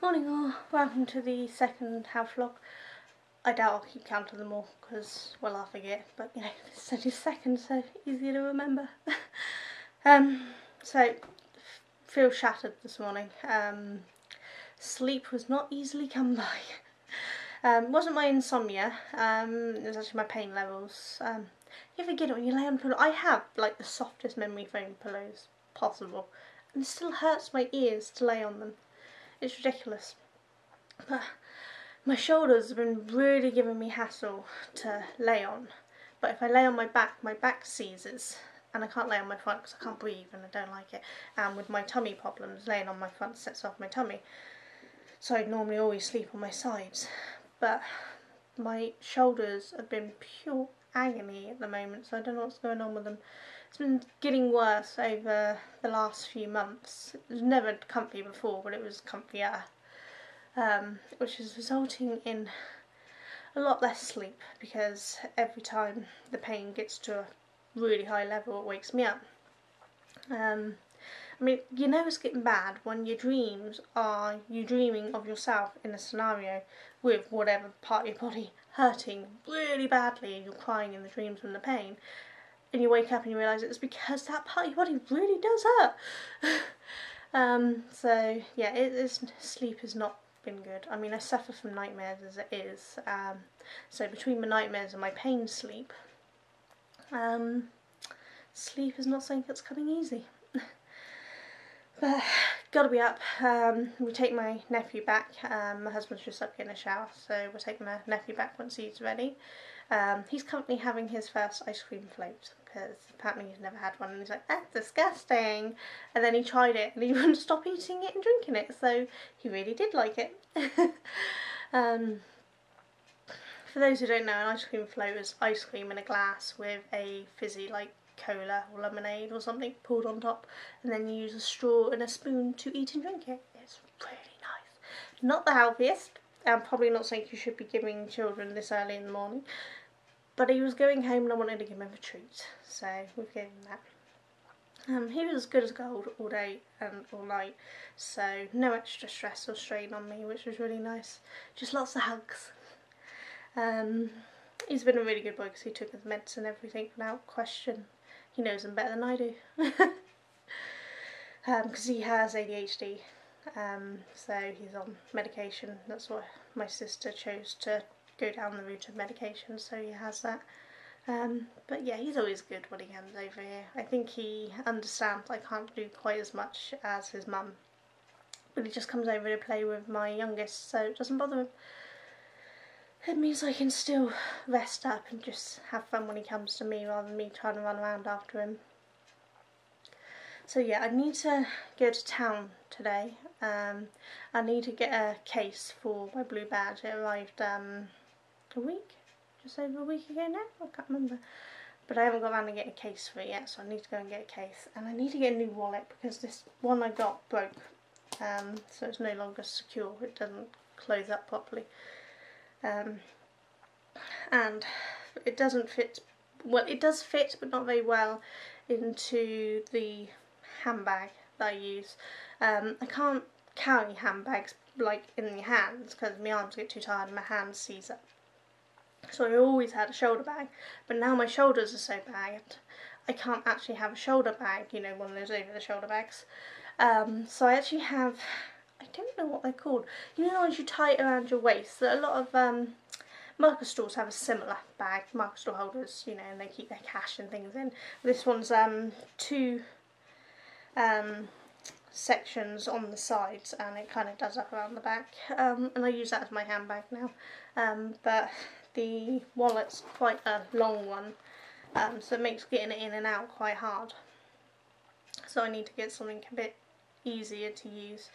Morning all, welcome to the second house vlog. I doubt I'll keep count of them all because, well, I'll forget, but you know, it's only second, so easier to remember. So, feel shattered this morning. Sleep was not easily come by. It wasn't my insomnia, it was actually my pain levels. You ever get it when you lay on a pillow? I have like the softest memory foam pillows possible, and it still hurts my ears to lay on them. It's ridiculous. But my shoulders have been really giving me hassle to lay on. But if I lay on my back seizes, and I can't lay on my front because I can't breathe and I don't like it. And with my tummy problems, laying on my front sets off my tummy. So I normally always sleep on my sides. But my shoulders have been pure agony at the moment, so I don't know what's going on with them. It's been getting worse over the last few months. It was never comfy before, but it was comfier, which is resulting in a lot less sleep because every time the pain gets to a really high level it wakes me up. I mean, you know it's getting bad when your dreams are you dreaming of yourself in a scenario with whatever part of your body hurting really badly and you're crying in the dreams from the pain, and you wake up and you realise it's because that part of your body really does hurt. So yeah, sleep has not been good. I mean, I suffer from nightmares as it is, so between my nightmares and my pain sleep, sleep is not something that's coming easy. But gotta be up. We take my nephew back. My husband's just up getting a shower, so we're taking my nephew back once he's ready. He's currently having his first ice cream float because apparently he's never had one, and he's like, that's disgusting. And then he tried it and he wouldn't stop eating it and drinking it, so he really did like it. For those who don't know, an ice cream float is ice cream in a glass with a fizzy like cola or lemonade or something poured on top, and then you use a straw and a spoon to eat and drink it. It's really nice. Not the healthiest, and probably not something you should be giving children this early in the morning, but he was going home and I wanted to give him a treat, so we've given him that. He was as good as gold all day and all night, so no extra stress or strain on me, which was really nice. Just lots of hugs. He's been a really good boy because he took his meds and everything without question. He knows them better than I do. Because he has ADHD, so he's on medication. That's why my sister chose to go down the route of medication, so he has that. But yeah, he's always good when he comes over here. I think he understands I can't do quite as much as his mum, but he just comes over to play with my youngest, so it doesn't bother him. It means I can still rest up and just have fun when he comes to me rather than me trying to run around after him. So yeah, I need to go to town today. I need to get a case for my blue badge. It arrived just over a week ago now, I can't remember. But I haven't got around to getting a case for it yet, so I need to go and get a case. And I need to get a new wallet because this one I got broke, so it's no longer secure. It doesn't close up properly. And it doesn't fit, well, it does fit but not very well into the handbag that I use. I can't carry handbags like in your hands because my arms get too tired and my hands seize up. So I always had a shoulder bag, but now my shoulders are so bad I can't actually have a shoulder bag, you know, one of those over the shoulder bags. So I actually have, I don't know what they're called, you know the ones you tie it around your waist. A lot of market stores have a similar bag, market store holders, you know, and they keep their cash and things in. This one's two sections on the sides, and it kind of does up around the back, and I use that as my handbag now, but the wallet's quite a long one, so it makes getting it in and out quite hard, so I need to get something a bit easier to use.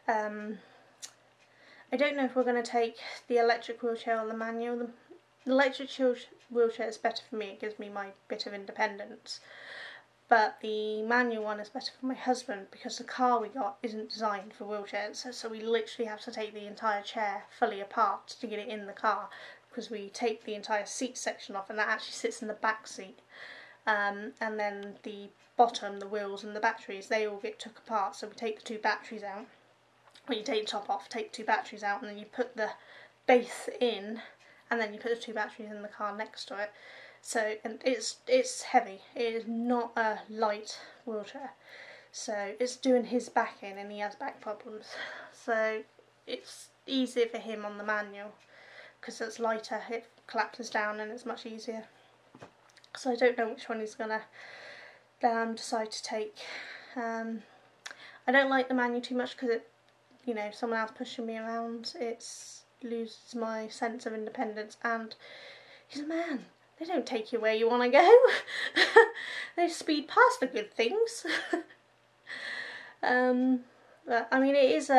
I don't know if we're going to take the electric wheelchair or the manual. The electric wheelchair is better for me, it gives me my bit of independence. But the manual one is better for my husband because the car we got isn't designed for wheelchairs, so we literally have to take the entire chair fully apart to get it in the car, because we take the entire seat section off and that actually sits in the back seat. And then the bottom, the wheels and the batteries, they all get took apart, so we take the two batteries out when you take the top off, take 2 batteries out, and then you put the base in, and then you put the 2 batteries in the car next to it. So, and it's heavy. It is not a light wheelchair. So it's doing his back in, and he has back problems. So it's easier for him on the manual because it's lighter. It collapses down and it's much easier. So I don't know which one he's gonna decide to take. I don't like the manual too much because it, you know, someone else pushing me around, it loses my sense of independence, and he's a man. They don't take you where you want to go. They speed past the good things. But, I mean, it is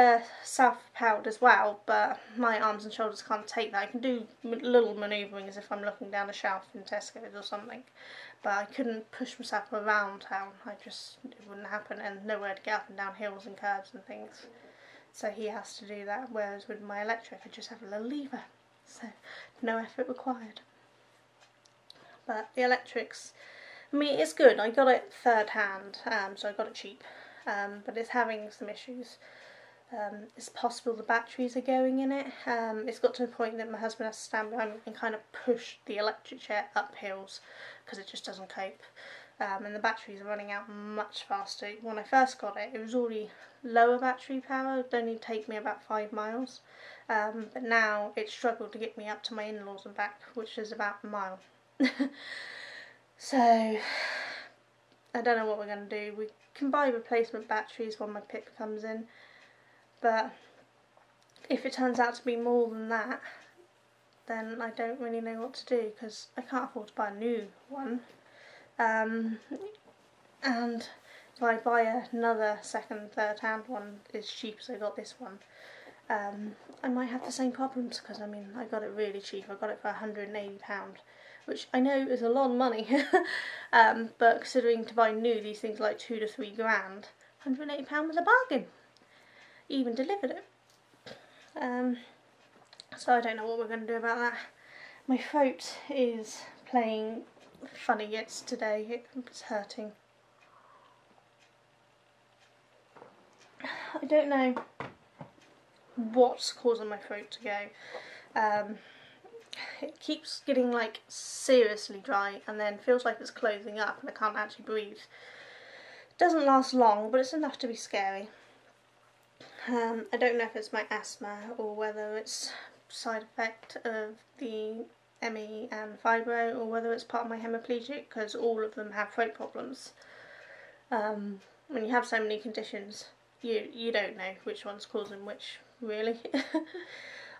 self-propelled as well, but my arms and shoulders can't take that. I can do little manoeuvring as if I'm looking down a shelf in Tesco's or something, but I couldn't push myself around town. It wouldn't happen, and nowhere to get up and down hills and curbs and things. So he has to do that, whereas with my electric I just have a little lever, so no effort required. But the electrics, I mean, it's good. I got it third hand, so I got it cheap, but it's having some issues. It's possible the batteries are going in it. It's got to the point that my husband has to stand behind me and kind of push the electric chair up hills because it just doesn't cope. And the batteries are running out much faster. When I first got it, it was already lower battery power. It would only take me about 5 miles. But now it struggled to get me up to my in-laws and back, which is about a mile. So I don't know what we're going to do. We can buy replacement batteries when my PIP comes in, but if it turns out to be more than that, then I don't really know what to do because I can't afford to buy a new one. And if I buy another second, third hand one as cheap as I got this one, I might have the same problems because, I mean, I got it really cheap. I got it for £180, which I know is a lot of money, but considering to buy new, these things are like 2 to 3 grand, £180 was a bargain. Even delivered it. So I don't know what we're going to do about that. My throat is playing funny yet today. It's hurting. I don't know what's causing my throat to go. It keeps getting like seriously dry and then feels like it's closing up and I can't actually breathe. It doesn't last long, but it's enough to be scary. I don't know if it's my asthma or whether it's side effect of the ME and fibro, or whether it's part of my hemiplegic, because all of them have throat problems. When you have so many conditions, you don't know which one's causing which, really.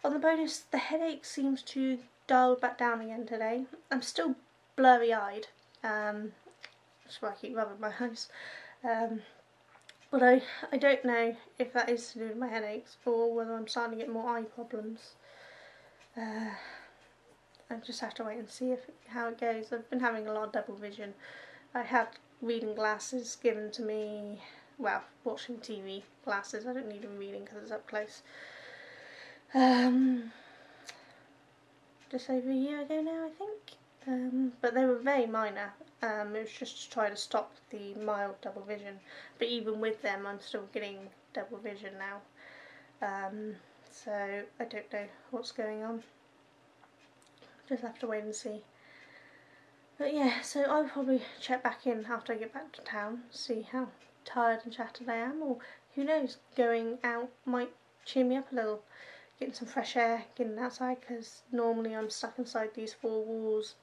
On the bonus, the headache seems to dial back down again today. I'm still blurry-eyed, that's why I keep rubbing my eyes. But I don't know if that is to do with my headaches or whether I'm starting to get more eye problems. I just have to wait and see how it goes. I've been having a lot of double vision. I had reading glasses given to me, well, watching TV glasses. I don't need them reading because it's up close. Just over a year ago now, I think. But they were very minor. It was just to try to stop the mild double vision. But even with them, I'm still getting double vision now. So I don't know what's going on. Just have to wait and see. But yeah, so I'll probably check back in after I get back to town, see how tired and shattered I am, or who knows, going out might cheer me up a little. Getting some fresh air, getting outside, because normally I'm stuck inside these 4 walls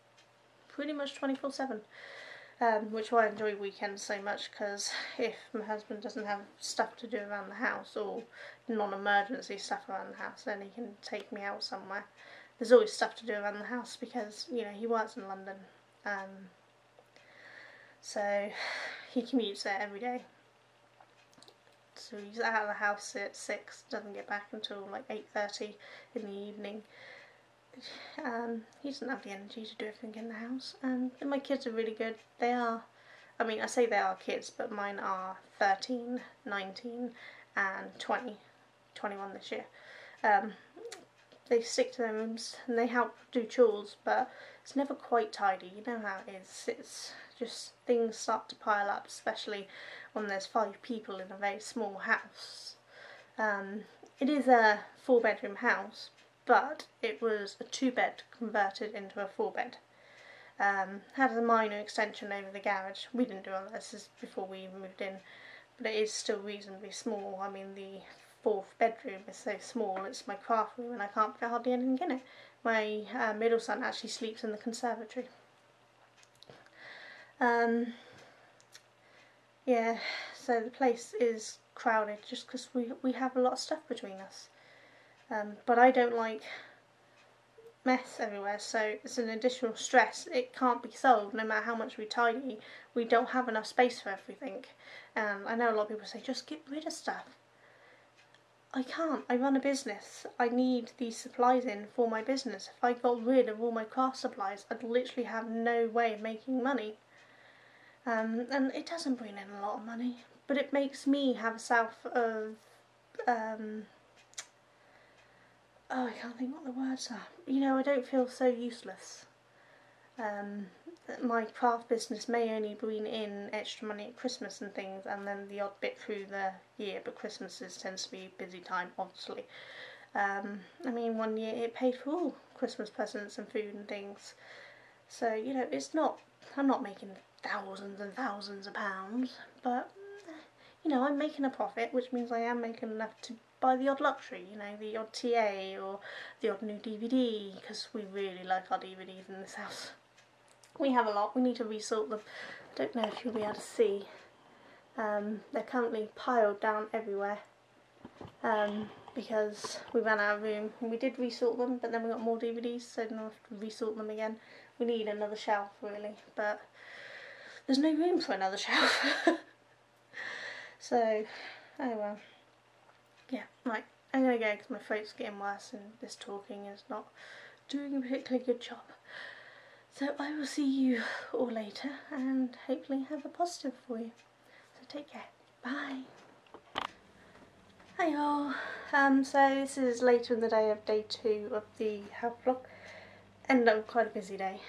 pretty much 24/7. Which is why I enjoy weekends so much, because if my husband doesn't have stuff to do around the house, or non-emergency stuff around the house, then he can take me out somewhere. There's always stuff to do around the house because, you know, he works in London, so he commutes there every day. So he's out of the house at 6, doesn't get back until like 8:30 in the evening. He doesn't have the energy to do everything in the house, and my kids are really good. They are, I mean, I say they are kids, but mine are 13, 19 and 20, 21 this year. They stick to their rooms and they help do chores, but it's never quite tidy. You know how it is. It's just things start to pile up, especially when there's 5 people in a very small house. It is a 4-bedroom house, but it was a 2-bed converted into a 4-bed. Had a minor extension over the garage. We didn't do all this, this is before we moved in, but it is still reasonably small. I mean, the 4th bedroom is so small, it's my craft room and I can't fit hardly anything in it. My middle son actually sleeps in the conservatory. Yeah, so the place is crowded just because we have a lot of stuff between us. But I don't like mess everywhere, so it's an additional stress. It can't be solved no matter how much we tidy. We don't have enough space for everything. I know a lot of people say just get rid of stuff. I can't. I run a business. I need these supplies in for my business. If I got rid of all my craft supplies, I'd literally have no way of making money. And it doesn't bring in a lot of money, but it makes me have a self of oh, I can't think what the words are. You know, I don't feel so useless. My craft business may only bring in extra money at Christmas and things, and then the odd bit through the year, but Christmas tends to be a busy time, obviously. I mean, one year it paid for all Christmas presents and food and things. So, you know, it's not, I'm not making thousands and thousands of pounds, but, you know, I'm making a profit, which means I am making enough to buy the odd luxury, you know, the odd TA or the odd new DVD, because we really like our DVDs in this house. We have a lot, we need to resort them. I don't know if you'll be able to see. They're currently piled down everywhere because we ran out of room. And we did resort them, but then we got more DVDs, so then we'll have to resort them again. We need another shelf really, but there's no room for another shelf. So, oh well. Yeah, right, I'm going to go because my throat's getting worse and this talking is not doing a particularly good job. So I will see you all later and hopefully have a positive for you. So take care. Bye. Hi all. So this is later in the day of day 2 of the health vlog. Ended up quite a busy day.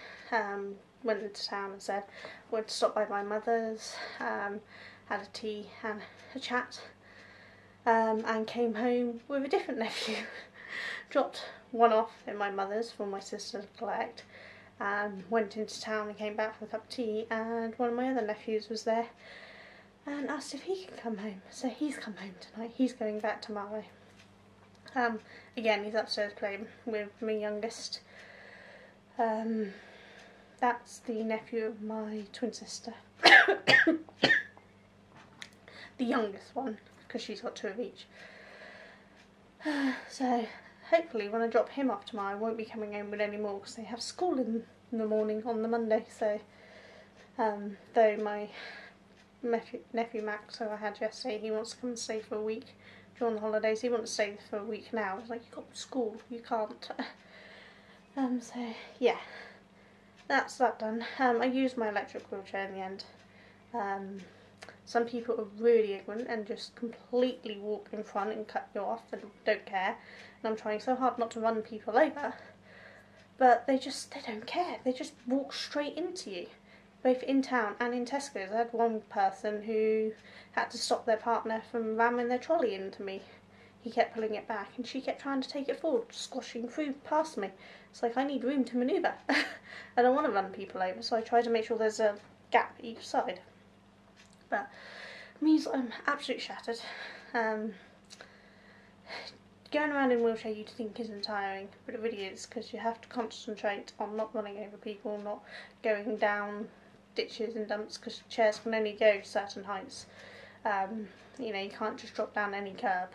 Went into town and said went to stop by my mother's, had a tea and a chat, and came home with a different nephew. Dropped one off in my mother's for my sister to collect. Went into town and came back for a cup of tea, and one of my other nephews was there and asked if he could come home. So he's come home tonight. He's going back tomorrow. Again, he's upstairs playing with my youngest. That's the nephew of my twin sister. The youngest one, because she's got 2 of each. So hopefully when I drop him off tomorrow I won't be coming home with any more because they have school in the morning on the Monday. So though my nephew Max, who I had yesterday, he wants to come and stay for a week during the holidays. He wants to stay for a week now. It's like, you've got school, you can't. So yeah, that's that done. I used my electric wheelchair in the end. Some people are really ignorant and just completely walk in front and cut you off and don't care. And I'm trying so hard not to run people over, but they don't care. They just walk straight into you, both in town and in Tesco's. I had one person who had to stop their partner from ramming their trolley into me. He kept pulling it back and she kept trying to take it forward, squashing through past me. It's like, I need room to manoeuvre. I don't want to run people over, so I try to make sure there's a gap each side. But it means I'm absolutely shattered. Going around in a wheelchair you'd think isn't tiring, but it really is, because you have to concentrate on not running over people, not going down ditches and dumps, because chairs can only go certain heights. You know, you can't just drop down any curb.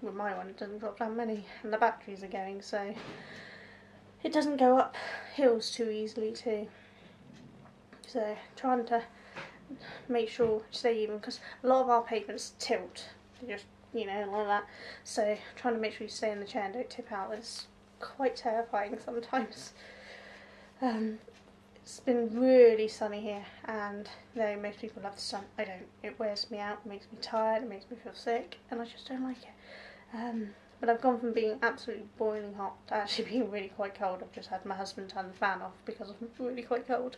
With my one it doesn't drop down many, and the batteries are going, so it doesn't go up hills too easily too. So trying to make sure to stay even, because a lot of our pavements tilt, they just, you know, like that. So trying to make sure you stay in the chair and don't tip out is quite terrifying sometimes. It's been really sunny here, and though most people love the sun, I don't. It wears me out, it makes me tired, it makes me feel sick, and I just don't like it. But I've gone from being absolutely boiling hot to actually being really quite cold. I've just had my husband turn the fan off because I'm really quite cold.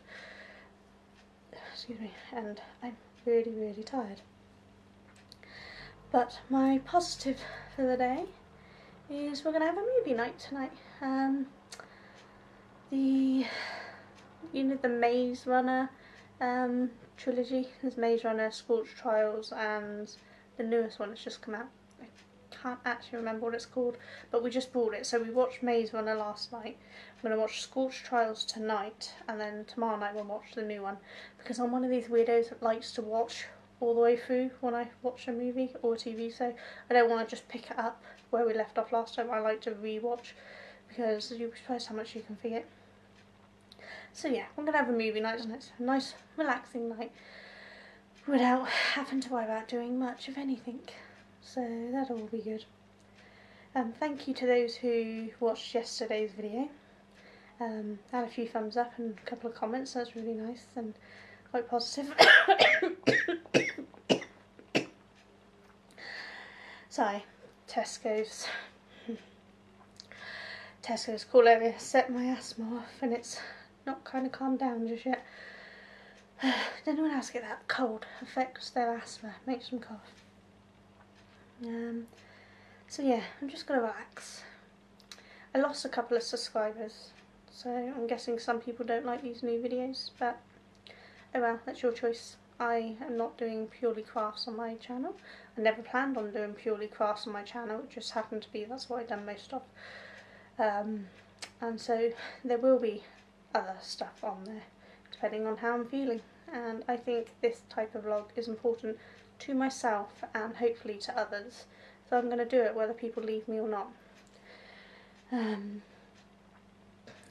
Excuse me, and I'm really, really tired. But my positive for the day is we're going to have a movie night tonight. The Maze Runner trilogy. There's Maze Runner, Scorched Trials, and the newest one that's just come out. I can't actually remember what it's called, but we just bought it. So we watched Maze Runner last night. I'm going to watch Scorched Trials tonight, and then tomorrow night we'll watch the new one, because I'm one of these weirdos that likes to watch all the way through when I watch a movie or a TV, so I don't want to just pick it up where we left off last time. I like to re-watch, because you'll be surprised how much you can forget. So yeah, we're going to have a movie night tonight. A nice relaxing night without having to worry about doing much of anything. So that'll all be good. Thank you to those who watched yesterday's video. Had a few thumbs up and a couple of comments. That's really nice and quite positive. Sorry, Tesco's call earlier set my asthma off, and it's not kind of calmed down just yet. Did anyone else get that? Cold affects their asthma, makes them cough. So yeah, I'm just going to relax. I lost a couple of subscribers, so I'm guessing some people don't like these new videos, but oh well, that's your choice. I am not doing purely crafts on my channel. I never planned on doing purely crafts on my channel, it just happened to be that's what I've done most of. And so there will be other stuff on there, depending on how I'm feeling. And I think this type of vlog is important to myself and hopefully to others. So I'm going to do it whether people leave me or not.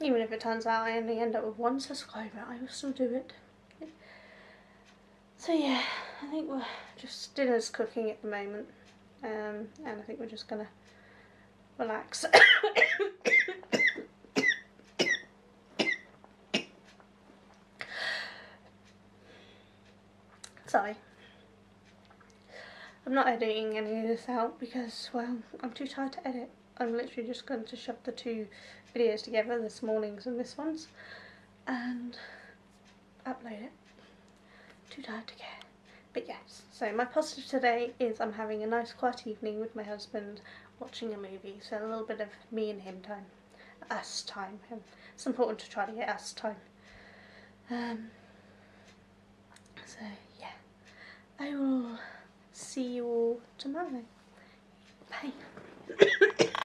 Even if it turns out I only end up with 1 subscriber, I will still do it. So yeah, I think we're just dinner's cooking at the moment, and I think we're just gonna relax. Sorry, I'm not editing any of this out because, well, I'm too tired to edit. I'm literally just going to shove the 2 videos together, this morning's and this one's, and upload it. Too tired to care. But yes, so my positive today is I'm having a nice quiet evening with my husband watching a movie, so a little bit of me and him time, us time, and it's important to try to get us time. So yeah, I will see you all tomorrow. Bye.